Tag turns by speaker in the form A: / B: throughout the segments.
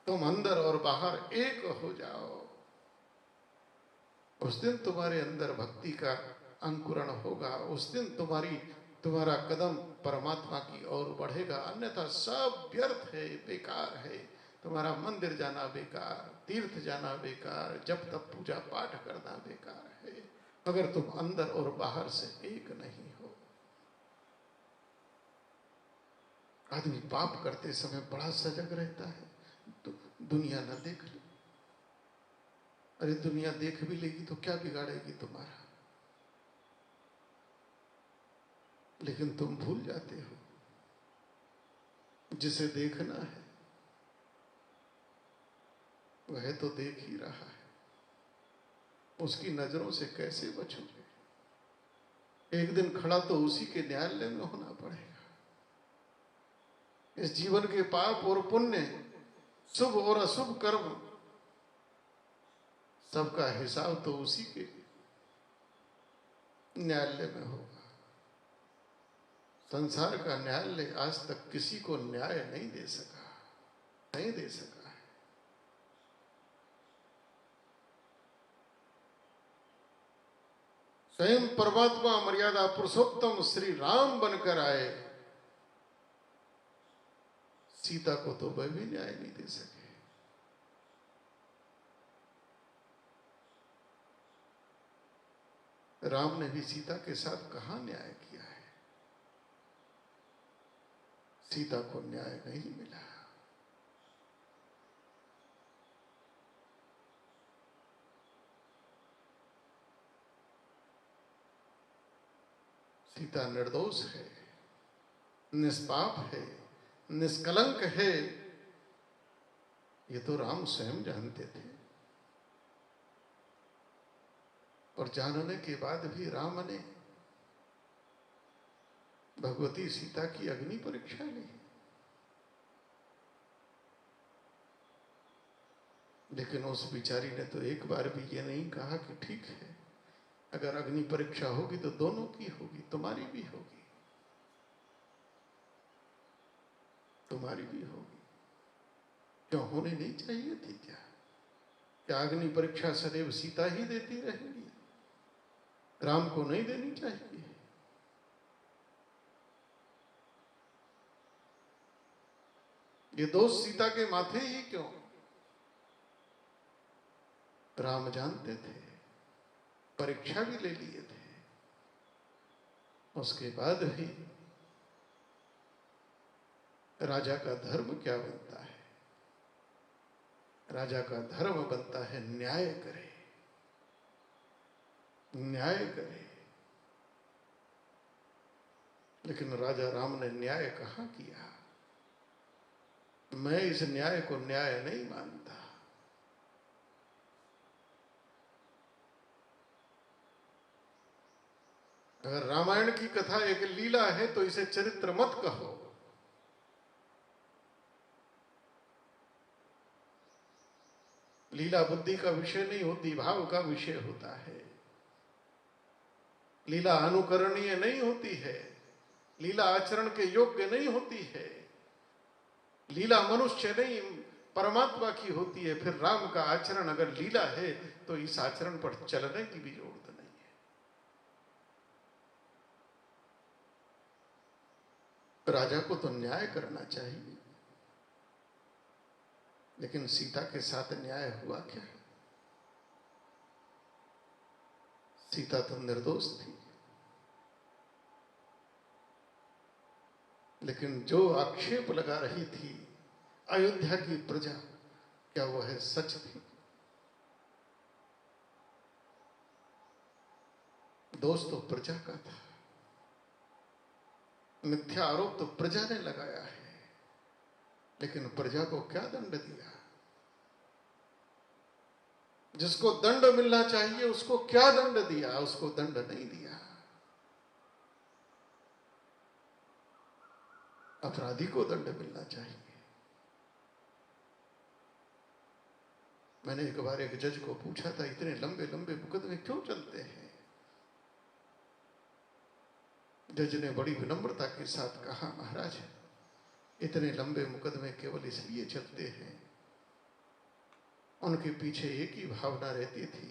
A: तुम अंदर और बाहर एक हो जाओ। उस दिन तुम्हारे अंदर भक्ति का अंकुरण होगा। उस दिन तुम्हारा कदम परमात्मा की ओर बढ़ेगा। अन्यथा सब व्यर्थ है, बेकार है। तुम्हारा मंदिर जाना बेकार, तीर्थ जाना बेकार, जब तक पूजा पाठ करना बेकार है, अगर तुम अंदर और बाहर से एक नहीं हो। आदमी पाप करते समय बड़ा सजग रहता है, तो दुनिया न देख ले। अरे दुनिया देख भी लेगी तो क्या बिगाड़ेगी तुम्हारा? लेकिन तुम भूल जाते हो, जिसे देखना है वह तो देख ही रहा है, उसकी नजरों से कैसे बचोगे? एक दिन खड़ा तो उसी के न्यायालय में होना पड़ेगा। इस जीवन के पाप और पुण्य, शुभ और अशुभ कर्म, सबका हिसाब तो उसी के न्यायालय में होगा। संसार का न्यायालय आज तक किसी को न्याय नहीं दे सका, नहीं दे सका है। स्वयं परमात्मा मर्यादा पुरुषोत्तम श्री राम बनकर आए, सीता को तो वह भी न्याय नहीं दे सके। राम ने भी सीता के साथ कहां न्याय किया है? सीता को न्याय नहीं मिला। सीता निर्दोष है, निष्पाप है, निष्कलंक है, ये तो राम स्वयं जानते थे। और जानने के बाद भी राम ने भगवती सीता की अग्नि परीक्षा ली। लेकिन उस बिचारी ने तो एक बार भी ये नहीं कहा कि ठीक है, अगर अग्नि परीक्षा होगी तो दोनों की होगी, तुम्हारी भी होगी, तुम्हारी भी होगी। क्यों होनी नहीं चाहिए थी? क्या अग्नि परीक्षा सदैव सीता ही देती रहेगी? राम को नहीं देनी चाहिए? ये दोष सीता के माथे ही क्यों? राम जानते थे, परीक्षा भी ले लिए थे, उसके बाद भी राजा का धर्म क्या बनता है? राजा का धर्म बनता है न्याय करे, न्याय करे। लेकिन राजा राम ने न्याय कहां किया? मैं इस न्याय को न्याय नहीं मानता। अगर रामायण की कथा एक लीला है तो इसे चरित्र मत कहो। लीला बुद्धि का विषय नहीं होती, भाव का विषय होता है। लीला अनुकरणीय नहीं होती है, लीला आचरण के योग्य नहीं होती है। लीला मनुष्य नहीं परमात्मा की होती है। फिर राम का आचरण अगर लीला है तो इस आचरण पर चलने की भी जरूरत नहीं है। राजा को तो न्याय करना चाहिए, लेकिन सीता के साथ न्याय हुआ क्या? सीता तो निर्दोष थी, लेकिन जो आक्षेप लगा रही थी अयोध्या की प्रजा, क्या वह सच थी? दोष तो प्रजा का था, मिथ्या आरोप तो प्रजा ने लगाया है। लेकिन प्रजा को क्या दंड दिया? जिसको दंड मिलना चाहिए उसको क्या दंड दिया? उसको दंड नहीं दिया। अपराधी को दंड मिलना चाहिए। मैंने एक बार एक जज को पूछा था, इतने लंबे लंबे मुकदमे क्यों चलते हैं? जज ने बड़ी विनम्रता के साथ कहा, महाराज इतने लंबे मुकदमे केवल इसलिए चलते हैं उनके पीछे एक ही भावना रहती थी,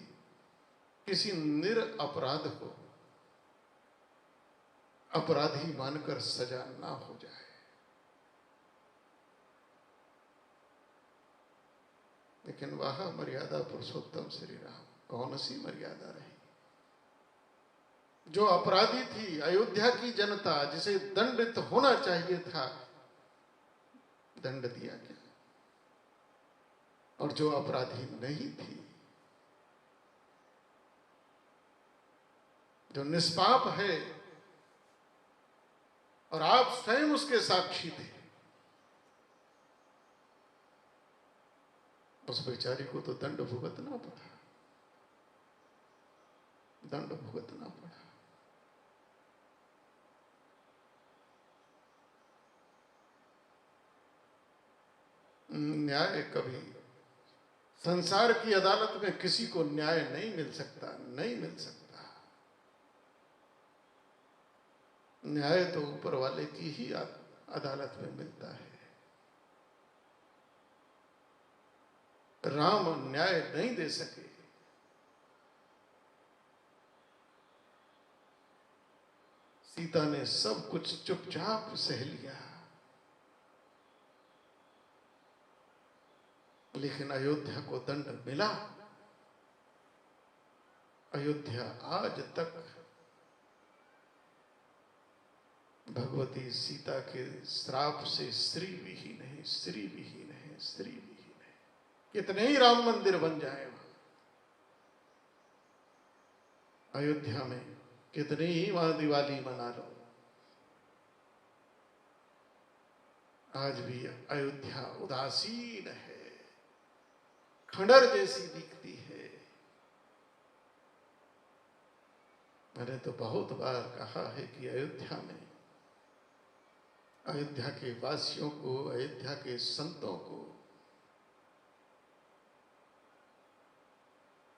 A: किसी निरपराध को अपराधी मानकर सजा ना हो जाए। लेकिन वह मर्यादा पुरुषोत्तम श्री राम, कौन सी मर्यादा रही? जो अपराधी थी अयोध्या की जनता, जिसे दंडित होना चाहिए था, दंड दिया क्या? और जो अपराधी नहीं थी, जो निष्पाप है, और आप स्वयं उसके साक्षी थे, उस बेचारी को तो दंड भुगतना पड़ा, दंड भुगतना पड़ा। न्याय कभी, संसार की अदालत में किसी को न्याय नहीं मिल सकता, नहीं मिल सकता। न्याय तो ऊपर वाले की ही अदालत में मिलता है। राम न्याय नहीं दे सके, सीता ने सब कुछ चुपचाप सह लिया, लेकिन अयोध्या को दंड मिला। अयोध्या आज तक भगवती सीता के श्राप से स्त्री विहीन है, स्त्री विहीन है, स्त्री विहीन है। कितने ही राम मंदिर बन जाए वहां अयोध्या में, कितनी ही वहां दिवाली मना लो, आज भी अयोध्या उदासीन है, खंडर जैसी दिखती है। मैंने तो बहुत बार कहा है कि अयोध्या में, अयोध्या के वासियों को, अयोध्या के संतों को,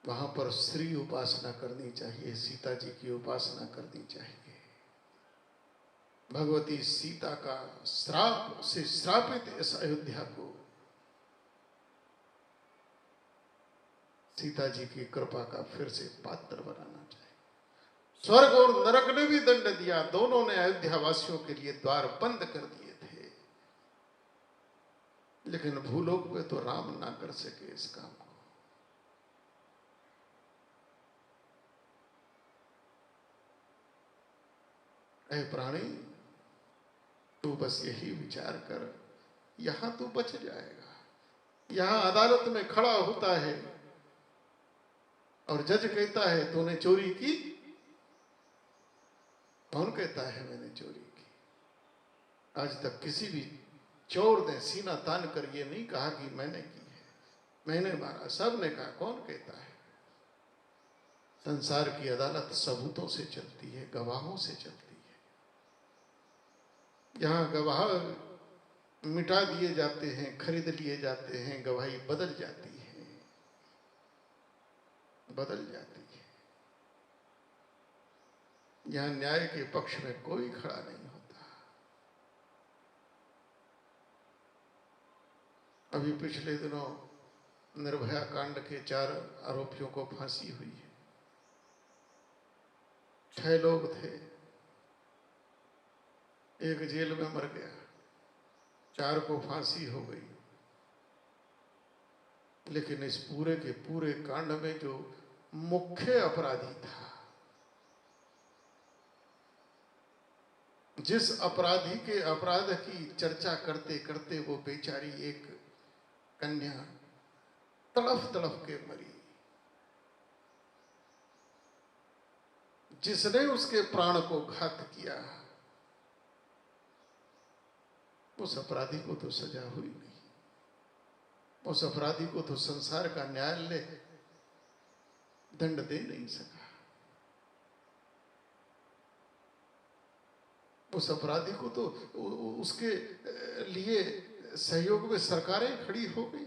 A: वहां पर श्री उपासना करनी चाहिए, सीता जी की उपासना करनी चाहिए। भगवती सीता का श्राप से श्रापित इस अयोध्या को सीता जी की कृपा का फिर से पात्र बनाना चाहिए। स्वर्ग और नरक ने भी दंड दिया, दोनों ने अयोध्या वासियों के लिए द्वार बंद कर दिए थे, लेकिन भूलोक में तो राम ना कर सके इस काम को। ऐ प्राणी, तू बस यही विचार कर, यहां तू बच जाएगा। यहां अदालत में खड़ा होता है और जज कहता है तूने चोरी की। कौन कहता है मैंने चोरी की? आज तक किसी भी चोर ने सीना तान कर ये नहीं कहा कि मैंने की है, मैंने मारा। सब ने कहा, कौन कहता है? संसार की अदालत सबूतों से चलती है, गवाहों से चलती है। यहां गवाह मिटा दिए जाते हैं, खरीद लिए जाते हैं, गवाही बदल जाती है, बदल जाती है। यहां न्याय के पक्ष में कोई खड़ा नहीं होता। अभी पिछले दिनों निर्भया कांड के 4 आरोपियों को फांसी हुई है। 6 लोग थे, एक जेल में मर गया, 4 को फांसी हो गई। लेकिन इस पूरे के पूरे कांड में जो मुख्य अपराधी था, जिस अपराधी के अपराध की चर्चा करते करते वो बेचारी एक कन्या तड़फ तड़फ के मरी, जिसने उसके प्राण को घात किया, उस अपराधी को तो सजा हुई नहीं। उस अपराधी को तो संसार का न्यायालय दंड दे नहीं सका। उस अपराधी को तो उसके लिए सहयोग में सरकारें खड़ी हो गई।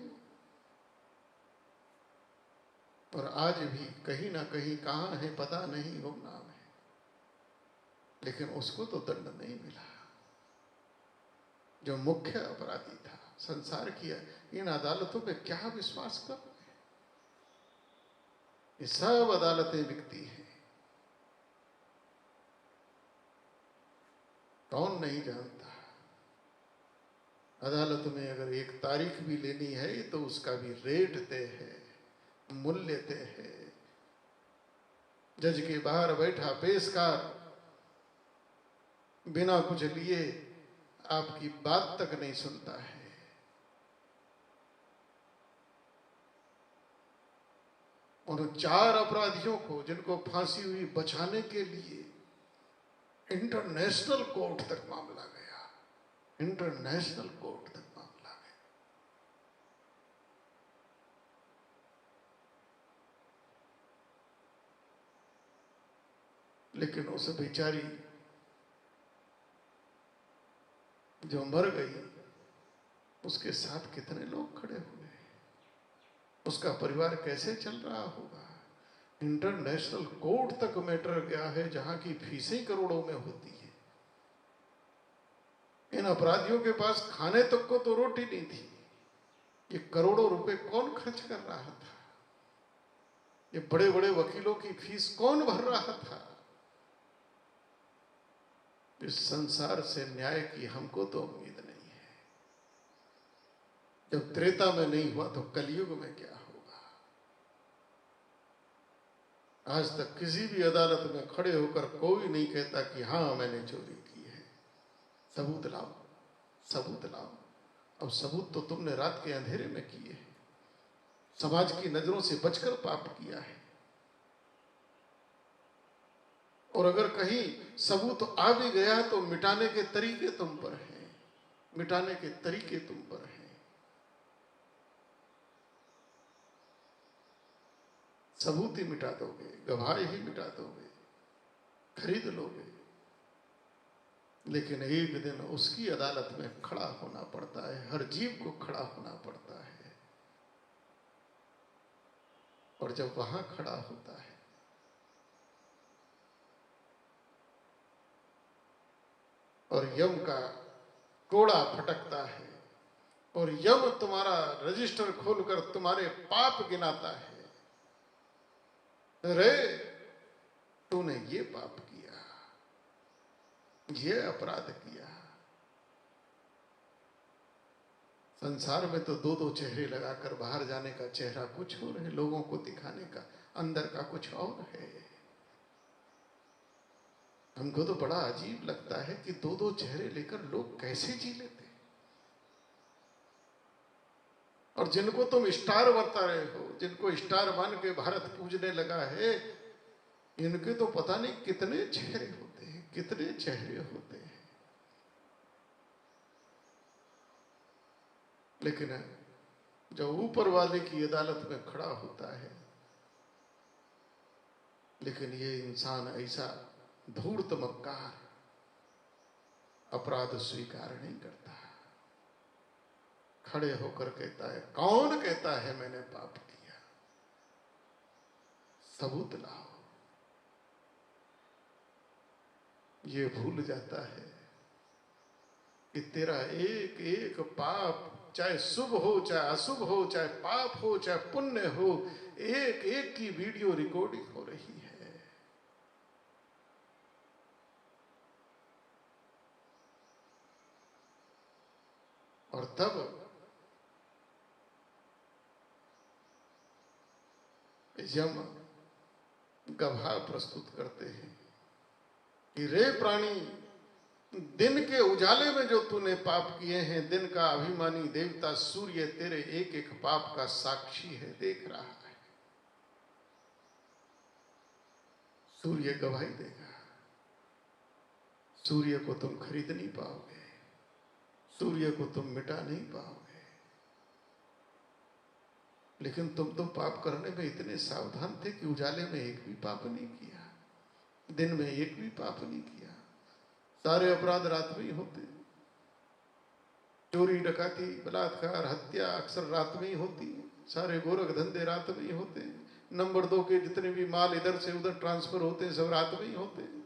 A: और आज भी कहीं ना कहीं, कहां है पता नहीं, गुमनाम है, लेकिन उसको तो दंड नहीं मिला। जो मुख्य अपराधी था, संसार की इन अदालतों पे क्या विश्वास कर? ये सब अदालतें बिकती हैं। कौन नहीं जानता? अदालत में अगर एक तारीख भी लेनी है तो उसका भी रेट तय है, मूल्य तय है। जज के बाहर बैठा पेशकार बिना कुछ लिए आपकी बात तक नहीं सुनता है। उन 4 अपराधियों को जिनको फांसी हुई बचाने के लिए इंटरनेशनल कोर्ट तक मामला गया, इंटरनेशनल कोर्ट तक मामला गया। लेकिन उस बेचारी जो मर गई, उसके साथ कितने लोग खड़े हुए, उसका परिवार कैसे चल रहा होगा? इंटरनेशनल कोर्ट तक मैटर गया है, जहां की फीसें करोड़ों में होती है। इन अपराधियों के पास खाने तक को तो रोटी नहीं थी। ये करोड़ों रुपए कौन खर्च कर रहा था? ये बड़े बड़े वकीलों की फीस कौन भर रहा था? इस संसार से न्याय की हमको तो उम्मीद नहीं है। जब त्रेता में नहीं हुआ तो कलयुग में क्या होगा? आज तक किसी भी अदालत में खड़े होकर कोई नहीं कहता कि हाँ मैंने चोरी की है, सबूत लाओ, सबूत लाओ। अब सबूत तो तुमने रात के अंधेरे में किए, समाज की नजरों से बचकर पाप किया है। और अगर कहीं सबूत आ भी गया तो मिटाने के तरीके तुम पर हैं, मिटाने के तरीके तुम पर हैं। सबूत ही मिटा दोगे, गवाही ही मिटा दोगे, खरीद लोगे, लेकिन एक दिन उसकी अदालत में खड़ा होना पड़ता है। हर जीव को खड़ा होना पड़ता है। और जब वहां खड़ा होता है और यम का कोड़ा फटकता है और यम तुम्हारा रजिस्टर खोलकर तुम्हारे पाप गिनाता है, रे तूने ये पाप किया, ये अपराध किया। संसार में तो 2-2 चेहरे लगाकर बाहर जाने का चेहरा कुछ और है, लोगों को दिखाने का अंदर का कुछ और है। हमको तो बड़ा अजीब लगता है कि 2-2 चेहरे लेकर लोग कैसे जी लेते हैं। और जिनको तुम स्टार बता रहे हो, जिनको स्टार मान के भारत पूजने लगा है, इनके तो पता नहीं कितने चेहरे होते हैं, कितने चेहरे होते हैं। लेकिन जब ऊपर वाले की अदालत में खड़ा होता है, लेकिन ये इंसान ऐसा धूर्त मक्कार अपराध स्वीकार नहीं करता। खड़े होकर कहता है, कौन कहता है मैंने पाप किया? सबूत लाओ। ये भूल जाता है कि तेरा एक एक पाप, चाहे शुभ हो चाहे अशुभ हो, चाहे पाप हो चाहे पुण्य हो, एक एक की वीडियो रिकॉर्डिंग हो रही है। और तब यम गवाह प्रस्तुत करते हैं कि रे प्राणी, दिन के उजाले में जो तूने पाप किए हैं, दिन का अभिमानी देवता सूर्य तेरे एक एक पाप का साक्षी है, देख रहा है। सूर्य गवाही देगा। सूर्य को तुम खरीद नहीं पाओगे, सूर्य को तुम मिटा नहीं पाओगे। लेकिन तुम तो पाप करने में इतने सावधान थे कि उजाले में एक भी पाप नहीं किया, दिन में एक भी पाप नहीं किया। सारे अपराध रात में ही होते, चोरी डकाती बलात्कार हत्या अक्सर रात में ही होती है। सारे गोरख धंधे रात में ही होते हैं। नंबर 2 के जितने भी माल इधर से उधर ट्रांसफर होते हैं, सब रात में ही होते हैं।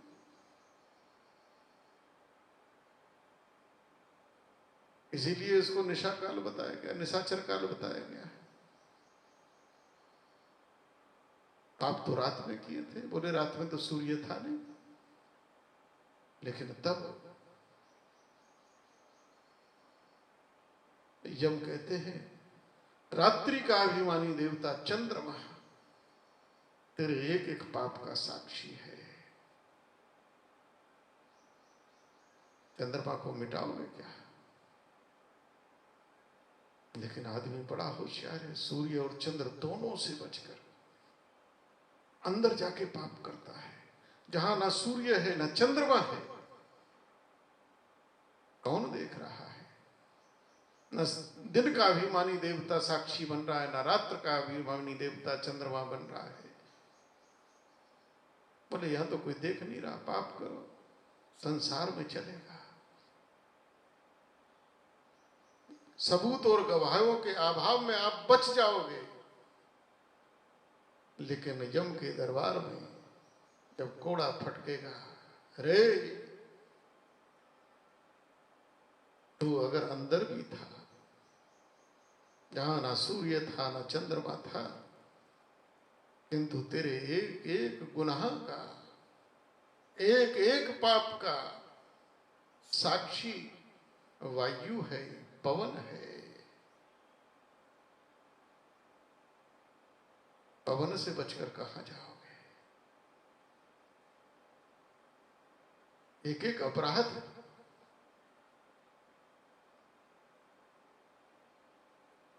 A: इसीलिए इसको निशा काल बताया गया, निशाचर काल बताया गया है। पाप तो रात में किए थे। बोले रात में तो सूर्य था नहीं, लेकिन तब यम कहते हैं रात्रि का अभिमानी देवता चंद्रमा तेरे एक एक पाप का साक्षी है। चंद्रमा को मिटाओगे क्या? लेकिन आदमी बड़ा होशियार है, सूर्य और चंद्र दोनों से बचकर अंदर जाके पाप करता है। जहां ना सूर्य है ना चंद्रमा है, कौन देख रहा है? न दिन का अभिमानी देवता साक्षी बन रहा है, ना रात्र का अभिमानी देवता चंद्रमा बन रहा है। बोले यहां तो कोई देख नहीं रहा, पाप करो, संसार में चलेगा। सबूत और गवाहों के अभाव में आप बच जाओगे, लेकिन यम के दरबार में जब कोड़ा फटकेगा, रे तू अगर अंदर भी था, जहां ना सूर्य था ना चंद्रमा था, किंतु तेरे एक एक गुनाह का, एक एक पाप का साक्षी वायु है, पवन है। पवन से बचकर कहां जाओगे? एक एक अपराध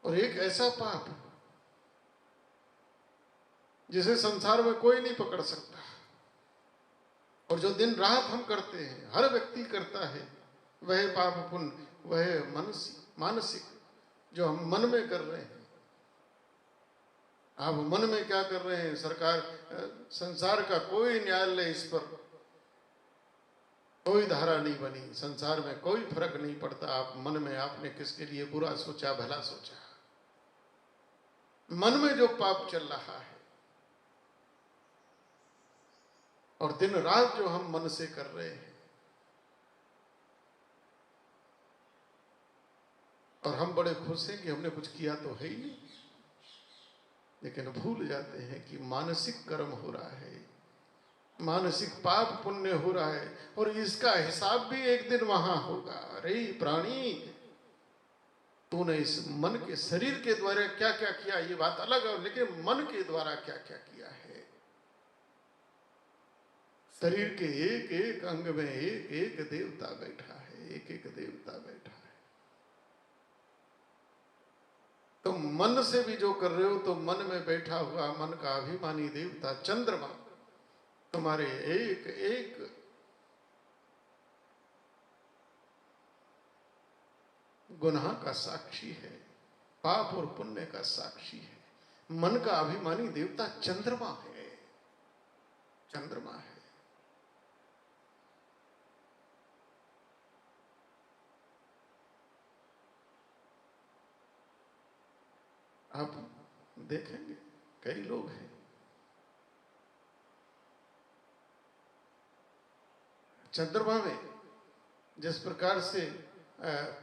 A: और एक ऐसा पाप जिसे संसार में कोई नहीं पकड़ सकता, और जो दिन रात हम करते हैं, हर व्यक्ति करता है, वह पाप पुण्य, वह मानसिक जो हम मन में कर रहे हैं। आप मन में क्या कर रहे हैं? सरकार, संसार का कोई न्यायालय इस पर कोई धारा नहीं बनी, संसार में कोई फर्क नहीं पड़ता। आप मन में आपने किसके लिए बुरा सोचा, भला सोचा, मन में जो पाप चल रहा है, और दिन रात जो हम मन से कर रहे हैं, और हम बड़े खुश हैं कि हमने कुछ किया तो है ही नहीं, लेकिन भूल जाते हैं कि मानसिक कर्म हो रहा है, मानसिक पाप पुण्य हो रहा है, और इसका हिसाब भी एक दिन वहां होगा। अरे प्राणी, तूने इस मन के शरीर के द्वारा क्या क्या किया, ये बात अलग है, लेकिन मन के द्वारा क्या क्या किया है। शरीर के एक एक अंग में एक एक देवता बैठा है, एक एक देवता बैठा है। तो मन से भी जो कर रहे हो, तो मन में बैठा हुआ मन का अभिमानी देवता चंद्रमा तुम्हारे एक एक गुनाह का साक्षी है, पाप और पुण्य का साक्षी है। मन का अभिमानी देवता चंद्रमा है, चंद्रमा है। आप देखेंगे कई लोग हैं, चंद्रमा में जिस प्रकार से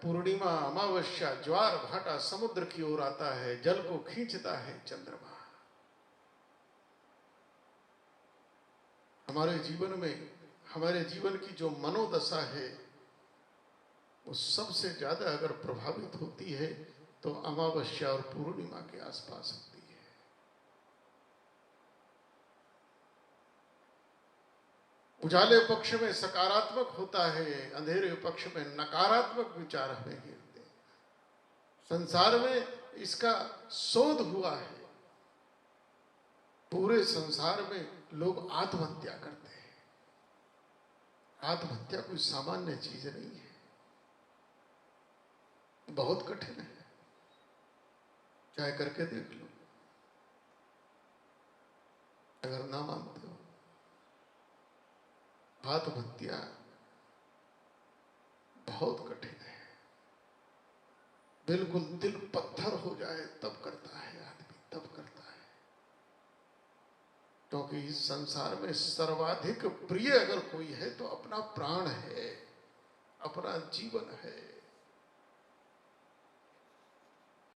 A: पूर्णिमा, अमावस्या, ज्वार भाटा समुद्र की ओर आता है, जल को खींचता है चंद्रमा। हमारे जीवन में, हमारे जीवन की जो मनोदशा है, वो सबसे ज्यादा अगर प्रभावित होती है तो अमावस्या और पूर्णिमा के आसपास होती है। उजाले पक्ष में सकारात्मक होता है, अंधेरे पक्ष में नकारात्मक विचार हमें घेरते हैं। संसार में इसका शोध हुआ है, पूरे संसार में लोग आत्महत्या करते हैं। आत्महत्या कोई सामान्य चीज नहीं है, बहुत कठिन है, चाहे करके देख लो अगर ना मानते हो। आत्महत्या बहुत कठिन है, बिल्कुल दिल पत्थर हो जाए तब करता है आदमी, तब करता है। क्योंकि इस संसार में सर्वाधिक प्रिय अगर कोई है तो अपना प्राण है, अपना जीवन है।